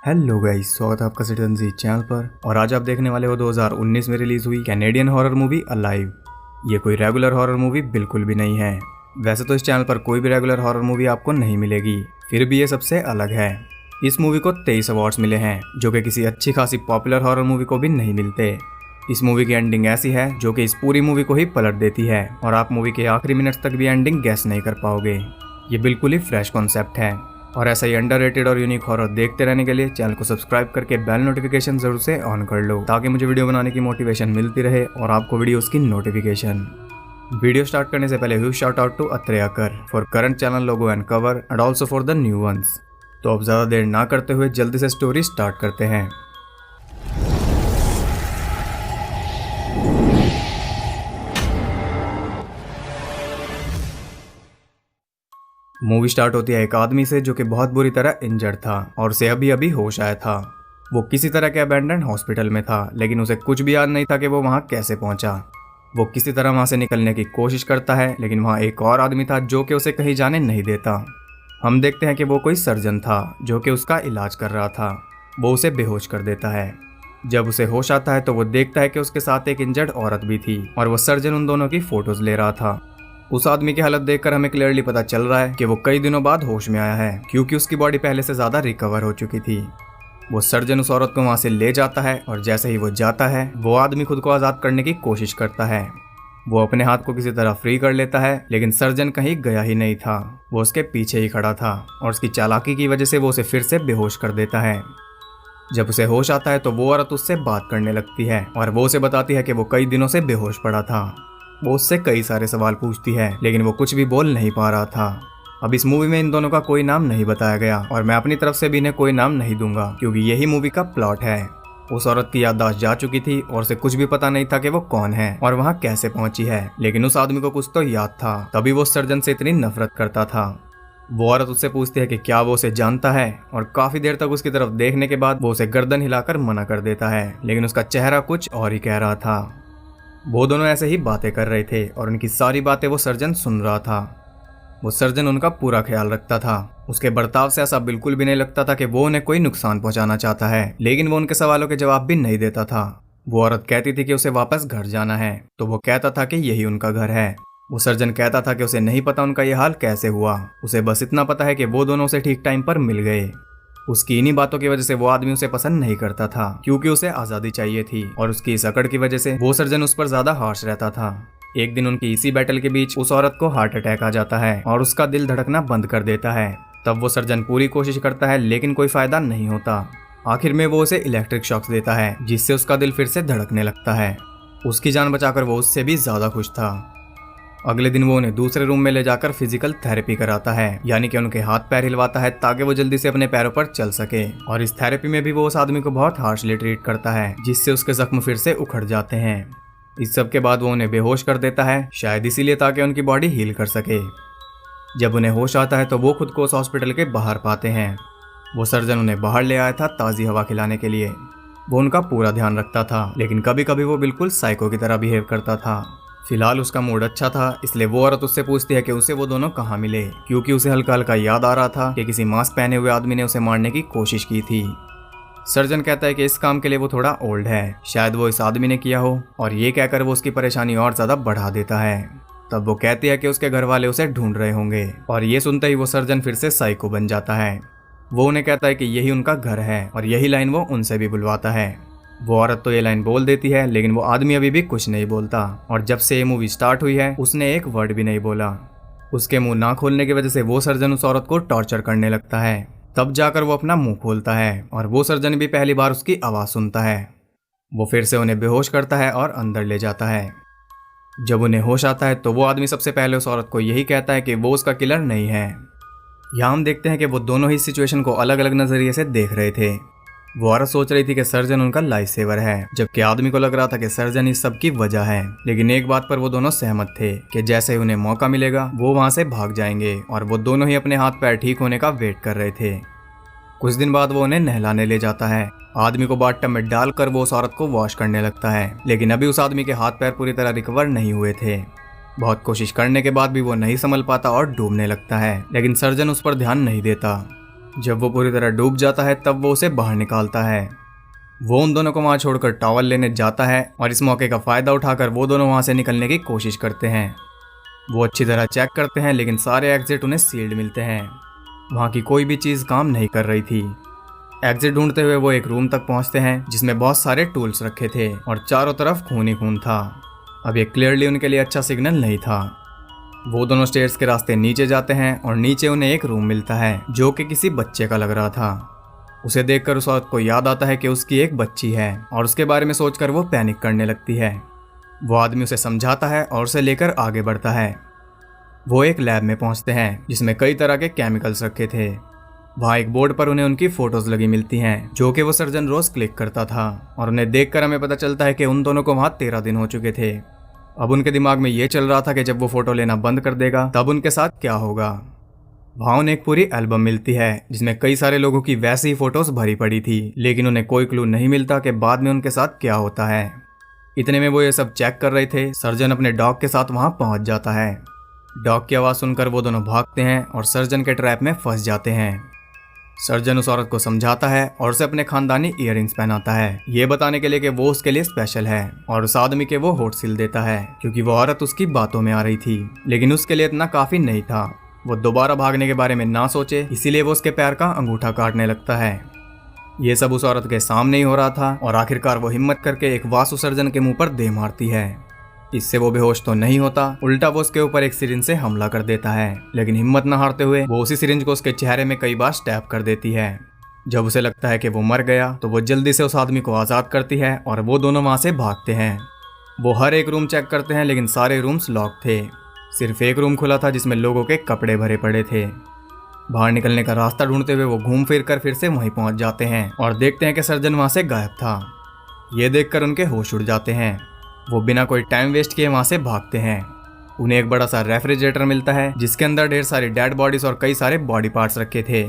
Hello guys, स्वागत है आपका सिटीजन जी चैनल पर। और आज आप देखने वाले हो 2019 में रिलीज हुई कैनेडियन हॉरर मूवी अलाइव। ये कोई रेगुलर हॉरर मूवी बिल्कुल भी नहीं है। वैसे तो इस चैनल पर कोई भी रेगुलर हॉरर मूवी आपको नहीं मिलेगी, फिर भी ये सबसे अलग है। इस मूवी को 23 अवार्ड्स मिले हैं, जो कि किसी अच्छी खासी पॉपुलर हॉरर मूवी को भी नहीं मिलते। इस मूवी की एंडिंग ऐसी है जो कि इस पूरी मूवी को ही पलट देती है और आप मूवी के आखिरी मिनट्स तक भी एंडिंग गैस नहीं कर पाओगे। ये बिल्कुल ही फ्रेश कॉन्सेप्ट है। और ऐसा ही अंडररेटेड और यूनिक हॉरर देखते रहने के लिए चैनल को सब्सक्राइब करके बेल नोटिफिकेशन जरूर से ऑन कर लो, ताकि मुझे वीडियो बनाने की मोटिवेशन मिलती रहे और आपको वीडियोस की नोटिफिकेशन। वीडियो स्टार्ट करने से पहले ह्यूज शाउट आउट टू अत्रेयाकर for current channel logo and cover and also for the new ones. तो अब ज्यादा देर ना करते हुए जल्दी से स्टोरी स्टार्ट करते हैं। मूवी स्टार्ट होती है एक आदमी से जो कि बहुत बुरी तरह इंजर्ड था और उसे अभी अभी होश आया था। वो किसी तरह के अबैंडन हॉस्पिटल में था, लेकिन उसे कुछ भी याद नहीं था कि वो वहां कैसे पहुंचा। वो किसी तरह वहां से निकलने की कोशिश करता है, लेकिन वहां एक और आदमी था जो कि उसे कहीं जाने नहीं देता। हम देखते हैं कि वो कोई सर्जन था जो कि उसका इलाज कर रहा था। वो उसे बेहोश कर देता है। जब उसे होश आता है तो वो देखता है कि उसके साथ एक इंजर्ड औरत भी थी और वो सर्जन उन दोनों की फोटोज ले रहा था। उस आदमी की हालत देखकर हमें क्लियरली पता चल रहा है कि वो कई दिनों बाद होश में आया है, क्योंकि उसकी बॉडी पहले से ज्यादा रिकवर हो चुकी थी। वो सर्जन उस औरत को वहां से ले जाता है और जैसे ही वो जाता है वो आदमी खुद को आजाद करने की कोशिश करता है। वो अपने हाथ को किसी तरह फ्री कर लेता है, लेकिन सर्जन कहीं गया ही नहीं था। वो उसके पीछे ही खड़ा था और उसकी चालाकी की वजह से वो उसे फिर से बेहोश कर देता है। जब उसे होश आता है तो वो औरत उससे बात करने लगती है और वो उसे बताती है कि वो कई दिनों से बेहोश पड़ा था। वो उससे कई सारे सवाल पूछती है, लेकिन वो कुछ भी बोल नहीं पा रहा था। अब इस मूवी में इन दोनों का कोई नाम नहीं बताया गया और मैं अपनी तरफ से भी इन्हें कोई नाम नहीं दूंगा, क्योंकि यही मूवी का प्लॉट है। उस औरत की याददाश्त जा चुकी थी और उसे कुछ भी पता नहीं था कि वो कौन है और वहां कैसे पहुंची है, लेकिन उस आदमी को कुछ तो याद था, तभी वो सर्जन से इतनी नफरत करता था। वो औरत उससे पूछती है कि क्या वो उसे जानता है, और काफी देर तक उसकी तरफ देखने के बाद वो उसे गर्दन हिलाकर मना कर देता है, लेकिन उसका चेहरा कुछ और ही कह रहा था। वो दोनों ऐसे ही बातें कर रहे थे और उनकी सारी बातें वो सर्जन सुन रहा था। वो सर्जन उनका पूरा ख्याल रखता था। उसके बर्ताव से ऐसा बिल्कुल भी नहीं लगता था कि वो उन्हें कोई नुकसान पहुंचाना चाहता है, लेकिन वो उनके सवालों के जवाब भी नहीं देता था। वो औरत कहती थी कि उसे वापस घर जाना है, तो वो कहता था कि यही उनका घर है। वो सर्जन कहता था कि उसे नहीं पता उनका ये हाल कैसे हुआ, उसे बस इतना पता है कि वो दोनों उसे ठीक टाइम पर मिल गए। उसकी इन्हीं बातों की वजह से वो आदमी उसे पसंद नहीं करता था, क्योंकि उसे आज़ादी चाहिए थी, और उसकी इस अकड़ की वजह से वो सर्जन उस पर ज्यादा हार्श रहता था। एक दिन उनकी इसी बैटल के बीच उस औरत को हार्ट अटैक आ जाता है और उसका दिल धड़कना बंद कर देता है। तब वो सर्जन पूरी कोशिश करता है, लेकिन कोई फायदा नहीं होता। आखिर में वो उसे इलेक्ट्रिक शॉक्स देता है, जिससे उसका दिल फिर से धड़कने लगता है। उसकी जान बचाकर वो उससे भी ज्यादा खुश था। अगले दिन वो उन्हें दूसरे रूम में ले जाकर फिजिकल थेरेपी कराता है, यानी कि उनके हाथ पैर हिलवाता है ताकि वो जल्दी से अपने पैरों पर चल सके। और इस थेरेपी में भी वो उस आदमी को बहुत हार्शली ट्रीट करता है, जिससे उसके जख्म फिर से उखड़ जाते हैं। इस सब के बाद वो उन्हें बेहोश कर देता है, शायद इसीलिए ताकि उनकी बॉडी हील कर सके। जब उन्हें होश आता है तो वो खुद को उस हॉस्पिटल के बाहर पाते हैं। वो सर्जन उन्हें बाहर ले आया था ताज़ी हवा खिलाने के लिए। वो उनका पूरा ध्यान रखता था, लेकिन कभी कभी वो बिल्कुल साइको की तरह बिहेव करता था। फिलहाल उसका मूड अच्छा था, इसलिए वो औरत उससे पूछती है कि उसे वो दोनों कहाँ मिले, क्योंकि उसे हल्का हल्का याद आ रहा था कि किसी मास्क पहने हुए आदमी ने उसे मारने की कोशिश की थी। सर्जन कहता है कि इस काम के लिए वो थोड़ा ओल्ड है, शायद वो इस आदमी ने किया हो, और ये कहकर वो उसकी परेशानी और ज्यादा बढ़ा देता है। तब वो कहती है कि उसके घर वाले उसे ढूंढ रहे होंगे, और ये सुनते ही वो सर्जन फिर से साइको बन जाता है। वो उन्हें कहता है कि यही उनका घर है, और यही लाइन वो उनसे भी बुलवाता है। वो औरत तो ये लाइन बोल देती है, लेकिन वो आदमी अभी भी कुछ नहीं बोलता, और जब से ये मूवी स्टार्ट हुई है उसने एक वर्ड भी नहीं बोला। उसके मुंह ना खोलने की वजह से वो सर्जन उस औरत को टॉर्चर करने लगता है। तब जाकर वो अपना मुंह खोलता है और वो सर्जन भी पहली बार उसकी आवाज़ सुनता है। वो फिर से उन्हें बेहोश करता है और अंदर ले जाता है। जब उन्हें होश आता है तो वो आदमी सबसे पहले उस औरत को यही कहता है कि वो उसका किलर नहीं है। यहाँ हम देखते हैं कि वो दोनों ही सिचुएशन को अलग अलग नजरिए से देख रहे थे। वो औरत सोच रही थी कि सर्जन उनका लाइफ सेवर है, जबकि आदमी को लग रहा था कि सर्जन इस सब की वजह है। लेकिन एक बात पर वो दोनों सहमत थे कि जैसे ही उन्हें मौका मिलेगा वो वहां से भाग जाएंगे, और वो दोनों ही अपने हाथ पैर ठीक होने का वेट कर रहे थे। कुछ दिन बाद वो उन्हें नहलाने ले जाता है। आदमी को बाथटब में डालकर वो उस औरत को वॉश करने लगता है, लेकिन अभी उस आदमी के हाथ पैर पूरी तरह रिकवर नहीं हुए थे। बहुत कोशिश करने के बाद भी वो नहीं संभल पाता और डूबने लगता है, लेकिन सर्जन उस पर ध्यान नहीं देता। जब वो पूरी तरह डूब जाता है तब वो उसे बाहर निकालता है। वो उन दोनों को वहां छोड़कर टॉवल लेने जाता है और इस मौके का फायदा उठाकर वो दोनों वहां से निकलने की कोशिश करते हैं। वो अच्छी तरह चेक करते हैं लेकिन सारे एग्जिट उन्हें सील्ड मिलते हैं। वहां की कोई भी चीज काम नहीं कर रही थी। एग्जिट ढूंढते हुए वो एक रूम तक पहुंचते हैं जिसमें बहुत सारे टूल्स रखे थे और चारों तरफ खून ही खून था। अब ये क्लियरली उनके लिए अच्छा सिग्नल नहीं था। वो दोनों स्टेयर्स के रास्ते नीचे जाते हैं और नीचे उन्हें एक रूम मिलता है जो कि किसी बच्चे का लग रहा था। उसे देखकर उस औरत को याद आता है कि उसकी एक बच्ची है और उसके बारे में सोचकर वो पैनिक करने लगती है। वो आदमी उसे समझाता है और उसे लेकर आगे बढ़ता है। वो एक लैब में पहुंचते हैं जिसमें कई तरह के केमिकल्स रखे थे। वहाँ एक बोर्ड पर उन्हें उनकी फोटोज लगी मिलती हैं जो कि वो सर्जन रोज क्लिक करता था और उन्हें देखकर हमें पता चलता है कि उन दोनों को वहाँ 13 दिन हो चुके थे। अब उनके दिमाग में ये चल रहा था कि जब वो फोटो लेना बंद कर देगा तब उनके साथ क्या होगा। वहाँ उन्हें एक पूरी एल्बम मिलती है जिसमें कई सारे लोगों की वैसी ही फोटोज भरी पड़ी थी, लेकिन उन्हें कोई क्लू नहीं मिलता कि बाद में उनके साथ क्या होता है। इतने में वो ये सब चेक कर रहे थे, सर्जन अपने डॉग के साथ वहाँ पहुँच जाता है। डॉग की आवाज़ सुनकर वो दोनों भागते हैं और सर्जन के ट्रैप में फंस जाते हैं। सर्जन उस औरत को समझाता है और उसे अपने खानदानी इयररिंग्स पहनाता है, ये बताने के लिए कि वो उसके लिए स्पेशल है, और उस आदमी के वो होठ सिल देता है क्योंकि वो औरत उसकी बातों में आ रही थी। लेकिन उसके लिए इतना काफी नहीं था। वो दोबारा भागने के बारे में ना सोचे, इसीलिए वो उसके पैर का अंगूठा काटने लगता है। ये सब उस औरत के सामने ही हो रहा था और आखिरकार वो हिम्मत करके एक वासु सर्जन के मुंह पर दे मारती है। इससे वो बेहोश तो नहीं होता, उल्टा वो उसके ऊपर एक सिरिंज से हमला कर देता है। लेकिन हिम्मत न हारते हुए वो उसी सिरिंज को उसके चेहरे में कई बार स्टैब कर देती है। जब उसे लगता है कि वो मर गया तो वो जल्दी से उस आदमी को आजाद करती है और वो दोनों वहां से भागते हैं। वो हर एक रूम चेक करते हैं लेकिन सारे रूम्स लॉक थे। सिर्फ एक रूम खुला था जिसमें लोगों के कपड़े भरे पड़े थे। बाहर निकलने का रास्ता ढूंढते हुए वो घूम फिर कर फिर से वहीं पहुंच जाते हैं और देखते हैं कि सर्जन वहां से गायब था। ये देखकर उनके होश उड़ जाते हैं। वो बिना कोई टाइम वेस्ट किए वहां से भागते हैं। उन्हें एक बड़ा सा रेफ्रिजरेटर मिलता है जिसके अंदर ढेर सारी डेड बॉडीज और कई सारे बॉडी पार्ट्स रखे थे।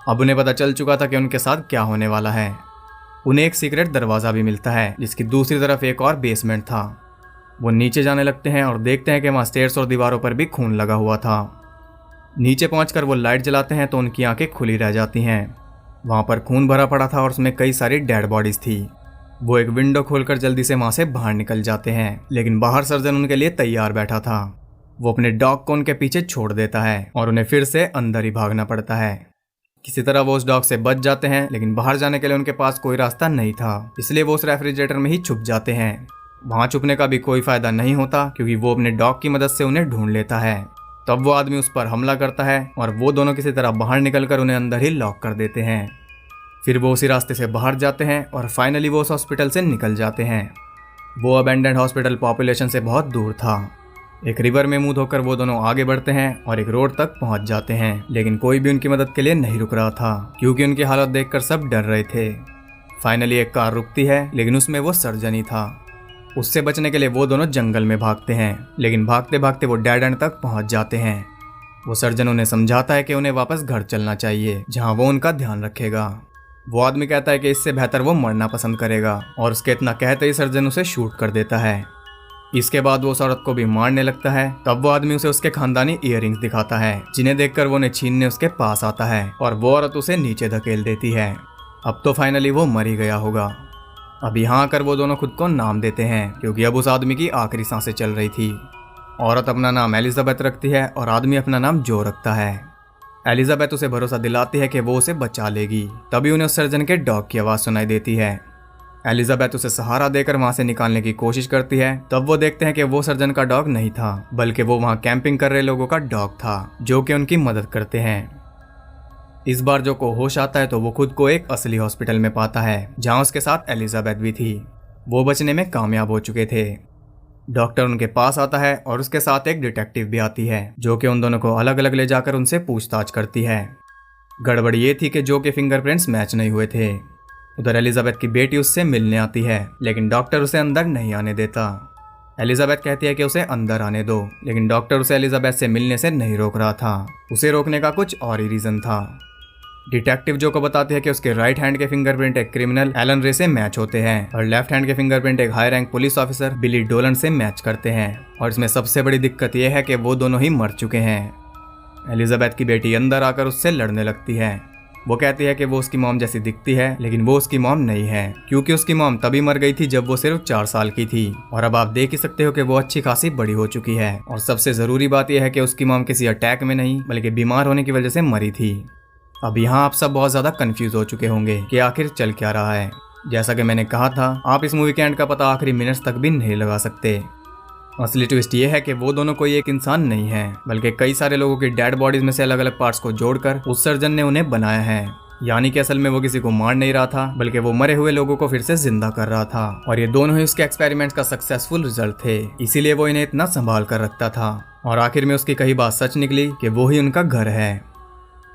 अब उन्हें पता चल चुका था कि उनके साथ क्या होने वाला है। उन्हें एक सीक्रेट दरवाजा भी मिलता है जिसकी दूसरी तरफ एक और बेसमेंट था। वो नीचे जाने लगते हैं और देखते हैं कि वहाँ स्टेयर्स और दीवारों पर भी खून लगा हुआ था। नीचे पहुंचकर वो लाइट जलाते हैं तो उनकी आंखें खुली रह जाती हैं। वहाँ पर खून भरा पड़ा था और उसमें कई सारी डेड बॉडीज थी। वो एक विंडो खोलकर जल्दी से वहां से बाहर निकल जाते हैं, लेकिन बाहर सर्जन उनके लिए तैयार बैठा था। वो अपने डॉग को उनके पीछे छोड़ देता है और उन्हें फिर से अंदर ही भागना पड़ता है। किसी तरह वो उस डॉग से बच जाते हैं, लेकिन बाहर जाने के लिए उनके पास कोई रास्ता नहीं था, इसलिए वो उस रेफ्रिजरेटर में ही छुप जाते हैं। वहां छुपने का भी कोई फायदा नहीं होता क्योंकि वो अपने डॉग की मदद से उन्हें ढूंढ लेता है। तब वो आदमी उस पर हमला करता है और वो दोनों किसी तरह बाहर निकलकर उन्हें अंदर ही लॉक कर देते हैं। फिर वो उसी रास्ते से बाहर जाते हैं और फाइनली वो उस हॉस्पिटल से निकल जाते हैं। वो अबेंडेंड हॉस्पिटल पॉपुलेशन से बहुत दूर था। एक रिवर में मुंह धोकर वो दोनों आगे बढ़ते हैं और एक रोड तक पहुंच जाते हैं, लेकिन कोई भी उनकी मदद के लिए नहीं रुक रहा था क्योंकि उनकी हालत देखकर सब डर रहे थे। फाइनली एक कार रुकती है, लेकिन उसमें वो सर्जन ही था। उससे बचने के लिए वो दोनों जंगल में भागते हैं, लेकिन भागते भागते वो डेड एंड तक पहुंच जाते हैं। वो सर्जन उन्हें समझाता है कि उन्हें वापस घर चलना चाहिए जहाँ वो उनका ध्यान रखेगा। वो आदमी कहता है कि इससे बेहतर वो मरना पसंद करेगा और उसके इतना कहते ही सर्जन उसे शूट कर देता है। इसके बाद वो उस औरत को भी मारने लगता है। तब वो आदमी उसे उसके खानदानी इयररिंग्स दिखाता है जिन्हें देखकर वो उन्हें छीनने उसके पास आता है और वो औरत उसे नीचे धकेल देती है। अब तो फाइनली वो मर ही गया होगा। अब यहाँ आकर वो दोनों खुद को नाम देते हैं क्योंकि अब उस आदमी की आखिरी सांसें चल रही थी। औरत अपना नाम एलिजाबेथ रखती है और आदमी अपना नाम जो रखता है। एलिजाबेथ उसे भरोसा दिलाती है कि वो उसे बचा लेगी। तभी उन्हें उस सर्जन के डॉग की आवाज़ सुनाई देती है। एलिजाबेथ उसे सहारा देकर वहां से निकालने की कोशिश करती है। तब वो देखते हैं कि वो सर्जन का डॉग नहीं था, बल्कि वो वहां कैंपिंग कर रहे लोगों का डॉग था जो कि उनकी मदद करते हैं। इस बार जो को होश आता है तो वो खुद को एक असली हॉस्पिटल में पाता है जहाँ उसके साथ एलिजाबेथ भी थी। वो बचने में कामयाब हो चुके थे। डॉक्टर उनके पास आता है और उसके साथ एक डिटेक्टिव भी आती है जो कि उन दोनों को अलग अलग ले जाकर उनसे पूछताछ करती है। गड़बड़ ये थी कि जो के फिंगरप्रिंट्स मैच नहीं हुए थे। उधर एलिजाबेथ की बेटी उससे मिलने आती है, लेकिन डॉक्टर उसे अंदर नहीं आने देता। एलिजाबेथ कहती है कि उसे अंदर आने दो, लेकिन डॉक्टर उसे एलिजाबेथ से मिलने से नहीं रोक रहा था। उसे रोकने का कुछ और ही रीजन था। डिटेक्टिव जो को बताती है कि उसके राइट हैंड के फिंगरप्रिंट एक क्रिमिनल एलन रे से मैच होते हैं और लेफ्ट हैंड के फिंगरप्रिंट एक हाई रैंक पुलिस ऑफिसर बिली डोलन से मैच करते हैं। और इसमें सबसे बड़ी दिक्कत यह है कि वो दोनों ही मर चुके हैं। एलिजाबेथ की बेटी अंदर आकर उससे लड़ने लगती है। वो कहती है कि वो उसकी मॉम जैसी दिखती है, लेकिन वो उसकी मॉम नहीं है, क्योंकि उसकी मॉम तभी मर गई थी जब वो सिर्फ 4 साल की थी। और अब आप देख ही सकते हो कि वो अच्छी खासी बड़ी हो चुकी है। और सबसे जरूरी बात यह है कि उसकी मॉम किसी अटैक में नहीं बल्कि बीमार होने की वजह से मरी थी। अब यहाँ आप सब बहुत ज्यादा कंफ्यूज हो चुके होंगे कि आखिर चल क्या रहा है। जैसा कि मैंने कहा था, आप इस मूवी के एंड का पता आखिरी मिनट्स तक भी नहीं लगा सकते। असली ट्विस्ट ये है कि वो दोनों कोई एक इंसान नहीं है, बल्कि कई सारे लोगों की डेड बॉडीज में से अलग अलग पार्ट्स को जोड़कर उस सर्जन ने उन्हें बनाया है। यानी कि असल में वो किसी को मार नहीं रहा था, बल्कि वो मरे हुए लोगों को फिर से जिंदा कर रहा था। और ये दोनों ही उसके एक्सपेरिमेंट्स का सक्सेसफुल रिजल्ट थे, इसीलिए वो इन्हें इतना संभाल कर रखता था। और आखिर में उसकी कही बात सच निकली कि वो ही उनका घर है।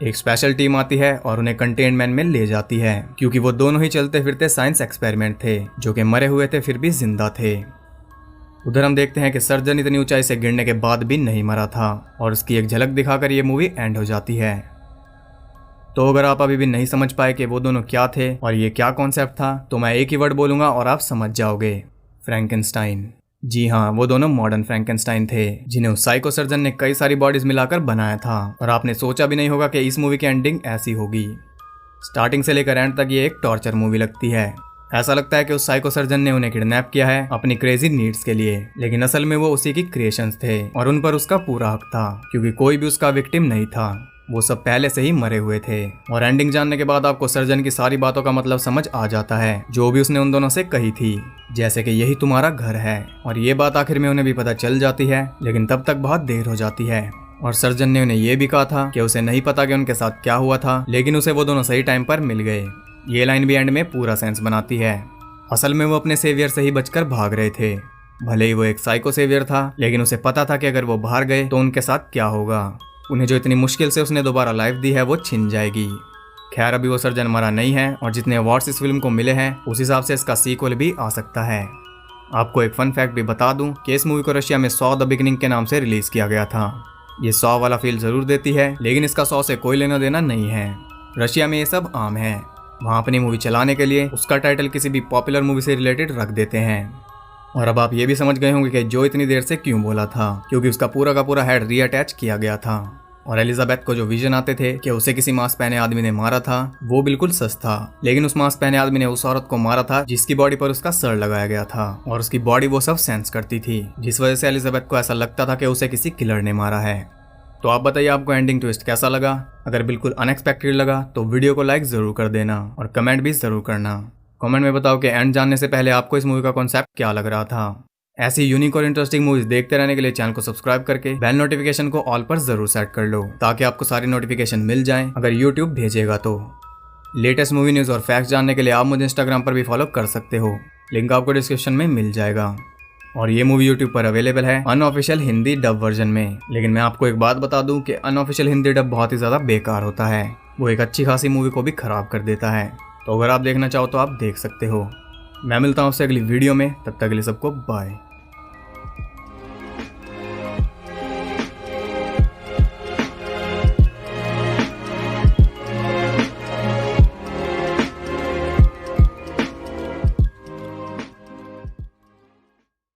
एक स्पेशल टीम आती है और उन्हें कंटेनमेंट में ले जाती है, क्योंकि वो दोनों ही चलते फिरते साइंस एक्सपेरिमेंट थे जो कि मरे हुए थे फिर भी जिंदा थे। उधर हम देखते हैं कि सर्जन इतनी ऊंचाई से गिरने के बाद भी नहीं मरा था, और उसकी एक झलक दिखाकर ये मूवी एंड हो जाती है। तो अगर आप अभी भी नहीं समझ पाए कि वो दोनों क्या थे और ये क्या कॉन्सेप्ट था, तो मैं एक ही वर्ड बोलूंगा और आप समझ जाओगे, फ्रैंकेनस्टाइन। जी हाँ, वो दोनों मॉडर्न फ्रैंकेनस्टाइन थे, जिन्हें उस साइको सर्जन ने कई सारी बॉडीज मिलाकर बनाया था। और आपने सोचा भी नहीं होगा कि इस मूवी की एंडिंग ऐसी होगी। स्टार्टिंग से लेकर एंड तक ये एक टॉर्चर मूवी लगती है। ऐसा लगता है कि उस साइको सर्जन ने उन्हें किडनैप किया है अपनी क्रेजी नीड्स के लिए, लेकिन असल में वो उसी की क्रिएशंस थे और उन पर उसका पूरा हक था, क्योंकि कोई भी उसका विक्टिम नहीं था। वो सब पहले से ही मरे हुए थे। और एंडिंग जानने के बाद आपको सर्जन की सारी बातों का मतलब समझ आ जाता है, जो भी उसने उन दोनों से कही थी, जैसे कि यही तुम्हारा घर है। और ये बात आखिर में उन्हें भी पता चल जाती है, लेकिन तब तक बहुत देर हो जाती है। और सर्जन ने उन्हें ये भी कहा था कि उसे नहीं पता कि उनके साथ क्या हुआ था, लेकिन उसे वो दोनों सही टाइम पर मिल गए। ये लाइन भी एंड में पूरा सेंस बनाती है। असल में वो अपने सेवियर से ही बचकर भाग रहे थे। भले ही वो एक साइको सेवियर था, लेकिन उसे पता था कि अगर वो बाहर गए तो उनके साथ क्या होगा। उन्हें जो इतनी मुश्किल से उसने दोबारा लाइफ दी है वो छिन जाएगी। खैर, अभी वो सर्जन मरा नहीं है, और जितने अवार्ड्स इस फिल्म को मिले हैं उस हिसाब से इसका सीक्वल भी आ सकता है। आपको एक फन फैक्ट भी बता दूं कि इस मूवी को रशिया में सॉ द बिगिनिंग के नाम से रिलीज किया गया था। ये सॉ वाला फील जरूर देती है, लेकिन इसका सॉ से कोई लेना देना नहीं है। रशिया में ये सब आम है। वहाँ अपनी मूवी चलाने के लिए उसका टाइटल किसी भी पॉपुलर मूवी से रिलेटेड रख देते हैं। और अब आप ये भी समझ गए होंगे कि जो इतनी देर से क्यों बोला था, क्योंकि उसका पूरा का पूरा हेड रीअटैच किया गया था। और एलिजाबेथ को जो विजन आते थे कि उसे किसी मास्क पहने आदमी ने मारा था, वो बिल्कुल सच था। लेकिन उस मास्क पहने आदमी ने उस औरत को मारा था जिसकी बॉडी पर उसका सर लगाया गया था, और उसकी बॉडी वो सब सेंस करती थी, जिस वजह से एलिजाबेथ को ऐसा लगता था कि उसे किसी किलर ने मारा है। तो आप बताइए, आपको एंडिंग ट्विस्ट कैसा लगा? अगर बिल्कुल अनएक्सपेक्टेड लगा तो वीडियो को लाइक जरूर कर देना और कमेंट भी जरूर करना। कमेंट में बताओ कि एंड जानने से पहले आपको इस मूवी का कॉन्सेप्ट क्या लग रहा था। ऐसी यूनिक और इंटरेस्टिंग मूवीज देखते रहने के लिए चैनल को सब्सक्राइब करके बेल नोटिफिकेशन को ऑल पर जरूर सेट कर लो, ताकि आपको सारी नोटिफिकेशन मिल जाएं अगर यूट्यूब भेजेगा तो। लेटेस्ट मूवी न्यूज़ और फैक्ट्स जानने के लिए आप मुझे इंस्टाग्राम पर भी फॉलो कर सकते हो, लिंक आपको डिस्क्रिप्शन में मिल जाएगा। और ये मूवी यूट्यूब पर अवेलेबल है अनऑफिशियल हिंदी डब वर्जन में। लेकिन मैं आपको एक बात बता दूं कि अनऑफिशियल हिंदी डब बहुत ही ज़्यादा बेकार होता है। वो एक अच्छी खासी मूवी को भी खराब कर देता है। तो अगर आप देखना चाहो तो आप देख सकते हो। मैं मिलता हूँ आपसे अगली वीडियो में, तब तक के लिए सबको बाय।